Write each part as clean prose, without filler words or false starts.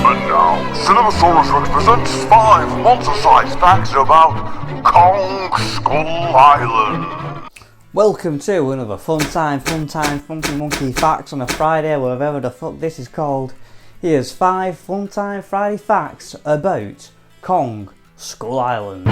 And now, Cinemasaurus represents 5 monster-sized facts about Kong Skull Island. Welcome to another fun time, funky monkey facts on a Friday, whatever the fuck this is called. Here's 5 fun time Friday facts about Kong Skull Island.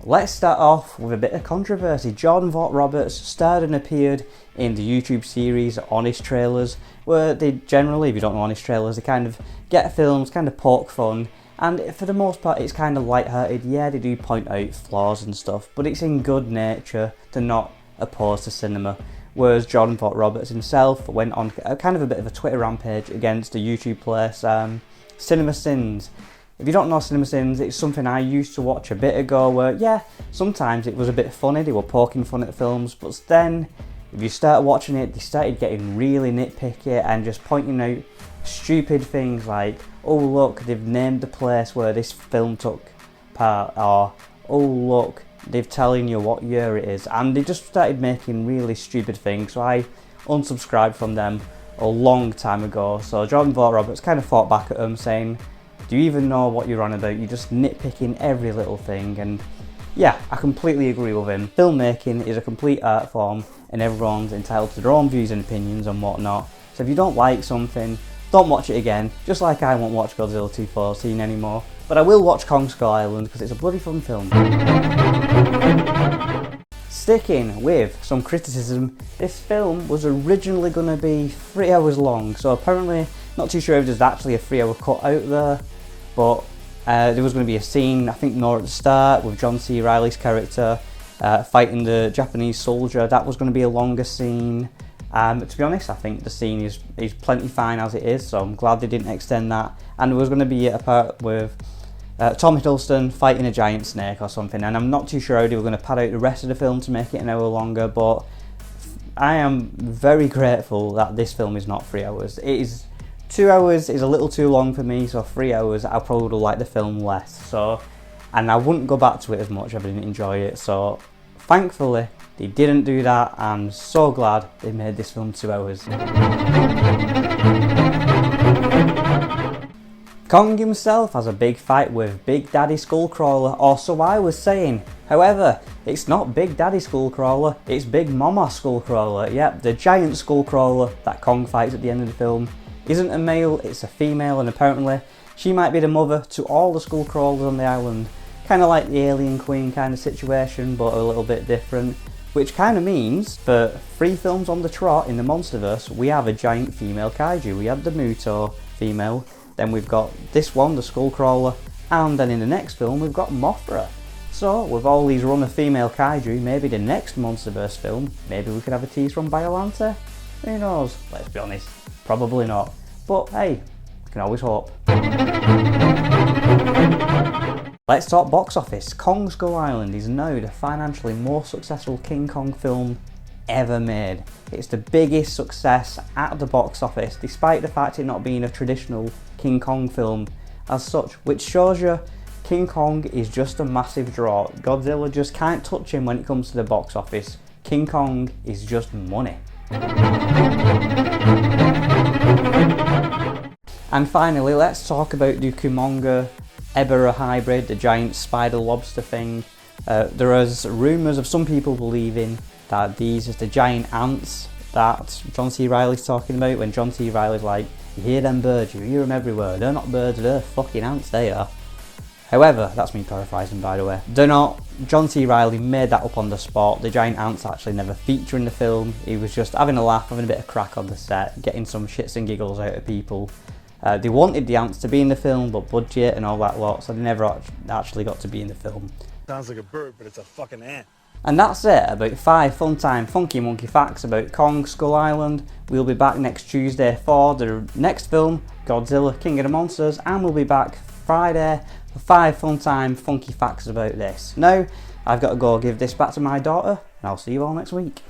Let's start off with a bit of controversy. Jordan Vogt-Roberts starred and appeared in the YouTube series Honest Trailers, where they generally, if you don't know Honest Trailers, they kind of get films, kind of poke fun, and for the most part it's kind of light-hearted. Yeah, they do point out flaws and stuff, but it's in good nature. They're not opposed to cinema. Whereas Jordan Vogt-Roberts himself went on kind of a bit of a Twitter rampage against the YouTube place CinemaSins. If you don't know CinemaSins, it's something I used to watch a bit ago where, yeah, sometimes it was a bit funny, they were poking fun at films, but then if you start watching it, they started getting really nitpicky and just pointing out stupid things like, oh look, they've named the place where this film took part, or oh look, they're telling you what year it is, and they just started making really stupid things, so I unsubscribed from them a long time ago. So Jordan Vogt-Roberts kind of fought back at them saying, do you even know what you're on about? You're just nitpicking every little thing. And yeah, I completely agree with him. Filmmaking is a complete art form and everyone's entitled to their own views and opinions and whatnot. So if you don't like something, don't watch it again, just like I won't watch Godzilla 2014 anymore. But I will watch Kong Skull Island because it's a bloody fun film. Sticking with some criticism, this film was originally going to be 3 hours long, so apparently, not too sure if there's actually a 3 hour cut out there, but there was going to be a scene, I think more at the start, with John C. Reilly's character fighting the Japanese soldier. That was going to be a longer scene. To be honest, I think the scene is plenty fine as it is, so I'm glad they didn't extend that. And there was going to be a part with Tom Hiddleston fighting a giant snake or something, and I'm not too sure how they were going to pad out the rest of the film to make it an hour longer, but I am very grateful that this film is not 3 hours. It is 2 hours is a little too long for me, so 3 hours I probably would like the film less. So, and I wouldn't go back to it as much if I didn't enjoy it. So, thankfully they didn't do that. I'm so glad they made this film 2 hours. Kong himself has a big fight with Big Daddy Skullcrawler, or so I was saying. However, it's not Big Daddy Skullcrawler, it's Big Mama Skullcrawler. Yep, the giant Skullcrawler that Kong fights at the end of the film isn't a male, it's a female, and apparently she might be the mother to all the Skullcrawlers on the island. Kind of like the Alien Queen kind of situation, but a little bit different. Which kind of means, for 3 films on the trot in the Monsterverse, we have a giant female kaiju. We have the Muto female, then we've got this one, the Skullcrawler, and then in the next film we've got Mothra. So, with all these run of female kaiju, maybe the next Monsterverse film, maybe we could have a tease from Biollante? Who knows? Let's be honest, probably not. But hey, you can always hope. Let's talk box office. Kong Skull Island is now the financially most successful King Kong film ever made. It's the biggest success at the box office, despite the fact it not being a traditional King Kong film as such, which shows you King Kong is just a massive draw. Godzilla just can't touch him when it comes to the box office. King Kong is just money. And finally, let's talk about the Kumonga Ebera hybrid, the giant spider lobster thing. There is rumours of some people believing that these are the giant ants that John C. Reilly's talking about, when John C. Reilly's like, you hear them birds, you hear them everywhere, they're not birds, they're fucking ants, they are. However, that's me paraphrasing by the way, they're not. John C. Reilly made that up on the spot. The giant ants actually never feature in the film. He was just having a laugh, having a bit of crack on the set, getting some shits and giggles out of people. They wanted the ants to be in the film, but budget and all that lot, so they never actually got to be in the film. Sounds like a bird, but it's a fucking ant. And that's it about 5 fun-time funky monkey facts about Kong Skull Island. We'll be back next Tuesday for the next film, Godzilla King of the Monsters, and we'll be back Friday for 5 fun-time funky facts about this. Now, I've got to go give this back to my daughter, and I'll see you all next week.